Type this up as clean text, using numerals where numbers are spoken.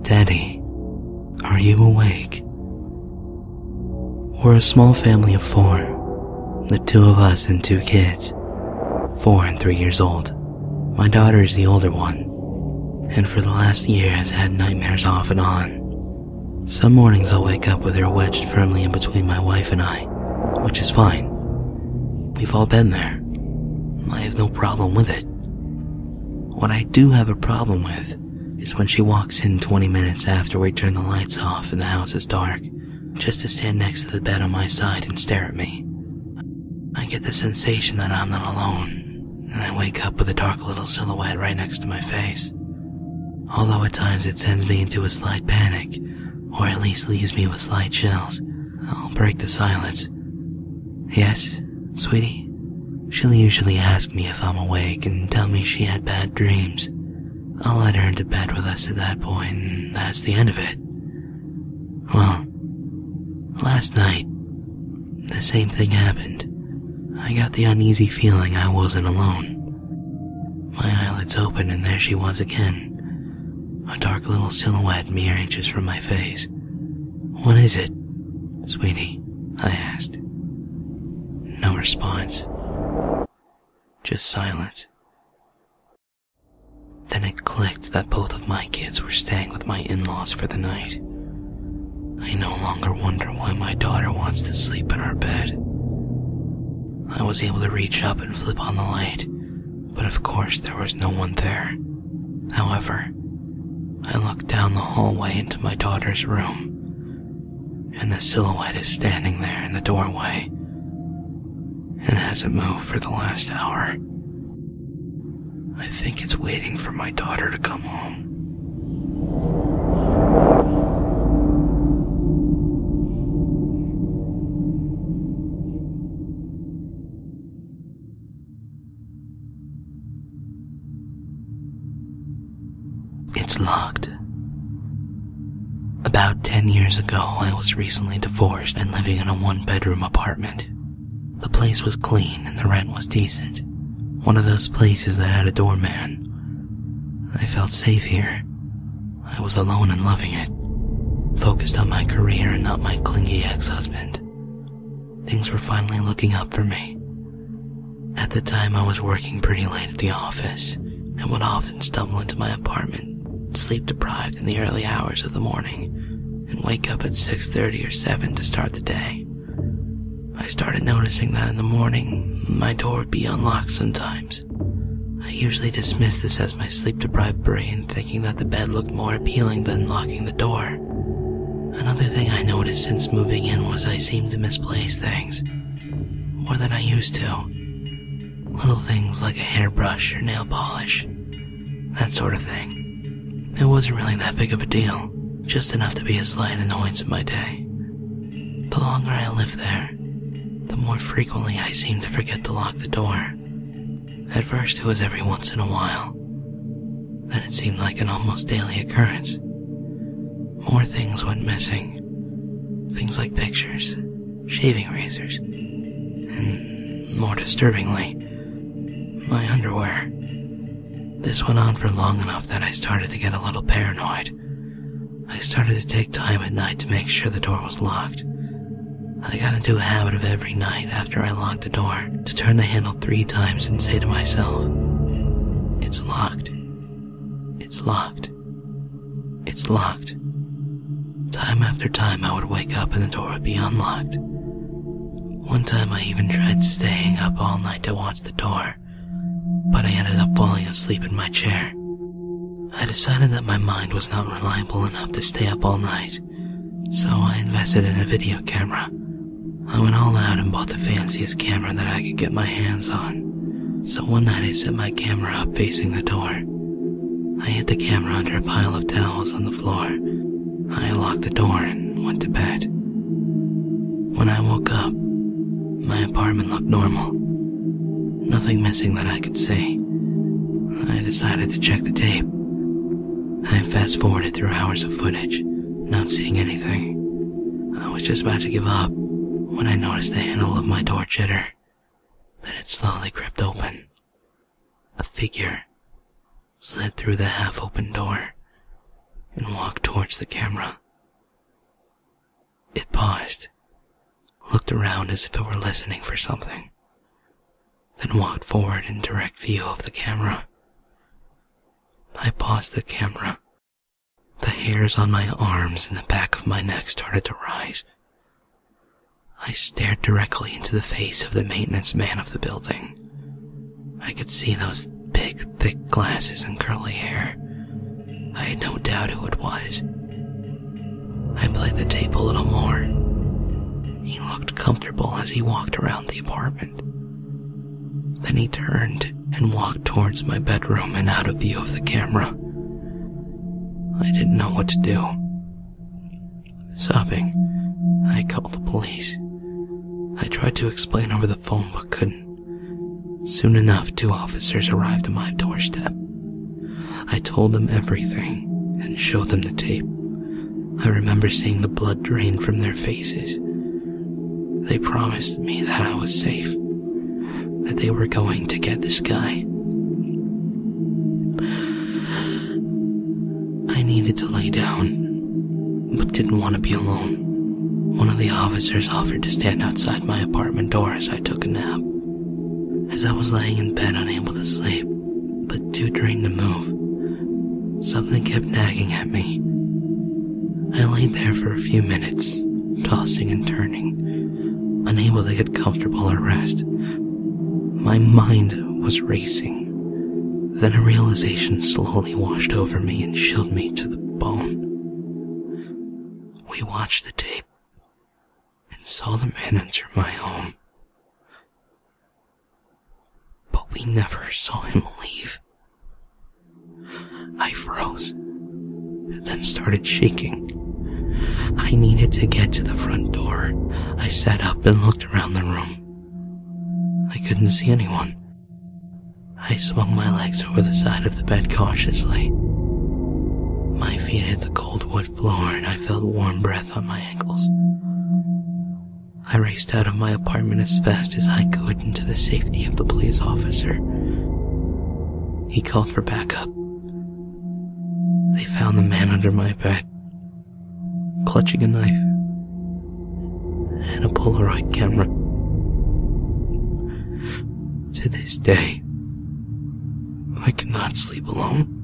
Daddy, are you awake? We're a small family of 4. The 2 of us and 2 kids, 4 and 3 years old. My daughter is the older one, and for the last year has had nightmares off and on. Some mornings I'll wake up with her wedged firmly in between my wife and I, which is fine. We've all been there. I have no problem with it. What I do have a problem with is when she walks in 20 minutes after we turn the lights off and the house is dark, just to stand next to the bed on my side and stare at me. I get the sensation that I'm not alone, and I wake up with a dark little silhouette right next to my face. Although at times it sends me into a slight panic, or at least leaves me with slight chills, I'll break the silence. Yes, sweetie? She'll usually ask me if I'm awake and tell me she had bad dreams. I'll let her into bed with us at that point, and that's the end of it. Well, last night, the same thing happened. I got the uneasy feeling I wasn't alone. My eyelids opened and there she was again, a dark little silhouette mere inches from my face. What is it, sweetie? I asked. No response. Just silence. Then it clicked that both of my kids were staying with my in-laws for the night. I no longer wonder why my daughter wants to sleep in our bed. I was able to reach up and flip on the light, but of course there was no one there. However, I looked down the hallway into my daughter's room, and the silhouette is standing there in the doorway, and hasn't moved for the last hour. I think it's waiting for my daughter to come home. It's locked. About 10 years ago, I was recently divorced and living in a 1-bedroom apartment. The place was clean and the rent was decent. One of those places that had a doorman. I felt safe here. I was alone and loving it, focused on my career and not my clingy ex-husband. Things were finally looking up for me. At the time, I was working pretty late at the office and would often stumble into my apartment, sleep-deprived in the early hours of the morning, and wake up at 6:30 or 7 to start the day. I started noticing that in the morning, my door would be unlocked sometimes. I usually dismissed this as my sleep-deprived brain thinking that the bed looked more appealing than locking the door. Another thing I noticed since moving in was I seemed to misplace things, more than I used to. Little things like a hairbrush or nail polish, that sort of thing. It wasn't really that big of a deal, just enough to be a slight annoyance in my day. The longer I lived there, the more frequently I seemed to forget to lock the door. At first it was every once in a while. Then it seemed like an almost daily occurrence. More things went missing. Things like pictures, shaving razors, and more disturbingly, my underwear. This went on for long enough that I started to get a little paranoid. I started to take time at night to make sure the door was locked. I got into a habit of every night after I locked the door to turn the handle 3 times and say to myself, "It's locked. It's locked. It's locked." Time after time I would wake up and the door would be unlocked. One time I even tried staying up all night to watch the door, but I ended up falling asleep in my chair. I decided that my mind was not reliable enough to stay up all night, so I invested in a video camera. I went all out and bought the fanciest camera that I could get my hands on. So one night I set my camera up facing the door. I hid the camera under a pile of towels on the floor. I locked the door and went to bed. When I woke up, my apartment looked normal. Nothing missing that I could see. I decided to check the tape. I fast-forwarded through hours of footage, not seeing anything. I was just about to give up when I noticed the handle of my door jitter. Then it slowly crept open. A figure slid through the half-open door and walked towards the camera. It paused, looked around as if it were listening for something, then walked forward in direct view of the camera. I paused the camera. The hairs on my arms and the back of my neck started to rise. I stared directly into the face of the maintenance man of the building. I could see those big, thick glasses and curly hair. I had no doubt who it was. I played the tape a little more. He looked comfortable as he walked around the apartment. Then he turned and walked towards my bedroom and out of view of the camera. I didn't know what to do. Sobbing, I called the police. I tried to explain over the phone but couldn't. Soon enough, 2 officers arrived at my doorstep. I told them everything and showed them the tape. I remember seeing the blood drain from their faces. They promised me that I was safe, that they were going to get this guy. I needed to lay down, but didn't want to be alone. One of the officers offered to stand outside my apartment door as I took a nap. As I was laying in bed unable to sleep, but too drained to move, something kept nagging at me. I laid there for a few minutes, tossing and turning, unable to get comfortable or rest. My mind was racing. Then a realization slowly washed over me and chilled me to the bone. We watched the tape and saw the man enter my home. But we never saw him leave. I froze, then started shaking. I needed to get to the front door. I sat up and looked around the room. I couldn't see anyone. I swung my legs over the side of the bed cautiously. My feet hit the cold wood floor and I felt warm breath on my ankles. I raced out of my apartment as fast as I could into the safety of the police officer. He called for backup. They found the man under my bed, clutching a knife and a Polaroid camera. To this day, I cannot sleep alone.